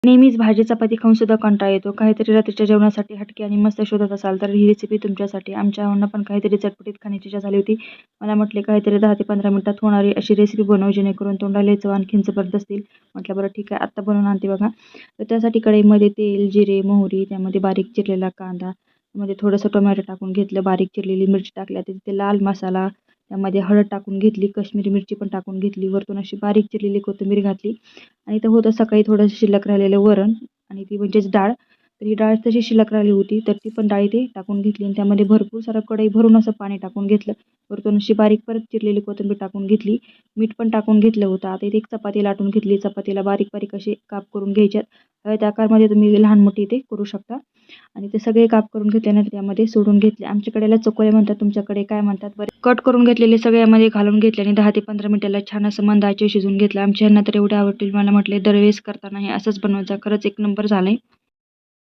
नेहमीच भाजी चपाती खाऊन सुद्धा कंटाळा येतो. काहीतरी रात्रीच्या जेवणासाठी हटके आणि मस्त शोधत असाल तर ही रेसिपी तुमच्यासाठी. आमच्या अहोंना पण काहीतरी चटपटीत खाण्याची इच्छा झाली होती. मला म्हटले काहीतरी 10 ते 15 मिनिटात होणारी अशी रेसिपी बनव जेणेकरून तोंडाला चव आणखीन जबरदस्त येईल. म्हटलं बरं ठीक आहे, आत्ता बनवून आणते बघा. तर त्यासाठी कढईमध्ये तेल, जिरे, मोहरी, त्यामध्ये बारीक चिरलेला कांदा, त्यामध्ये थोडंसं टोमॅटो टाकून घेतलं, बारीक चिरलेली मिरची टाकल्या, तिथे लाल मसाला, त्यामध्ये हळद टाकून घेतली, काश्मीरी मिरची पण टाकून घेतली, वरतून अशी बारीक चिरलेली कोथिंबीर घातली आणि इथं होतं सकाळी थोडंसं शिल्लक राहिलेलं वरण आणि ती म्हणजेच डाळ. तर ही डाळ तशी शिल्लक राहिली होती तर ती पण डाळ इथे टाकून घेतली आणि त्यामध्ये भरपूर सारं कढई भरून असं पाणी टाकून घेतलं. वरतून अशी बारीक परत चिरलेली कोथिंबीर टाकून घेतली, मीठ पण टाकून घेतलं होतं. आता इथे एक चपाती लाटून घेतली, चपातीला बारीक बारीक असे काप करून घ्यायच्यात. हव्या त्या आकारमध्ये तुम्ही लहान मोठी इथे करू शकता आणि ते सगळे काप करून घेतल्यानंतर त्यामध्ये सोडून घेतले. आमच्याकडेला चकोले म्हणतात, तुमच्याकडे काय म्हणतात बरे. कट करून घेतलेले सगळे यामध्ये घालून घेतले आणि 10 ते 15 मिनिटाला छान असं मंद आचेवर शिजवून घेतलं. आमच्या ह्यांना तर एवढे आवडतील, मला म्हटले दरवेळेस करताना हे असंच बनवत जा. खरंच एक नंबर झालंय.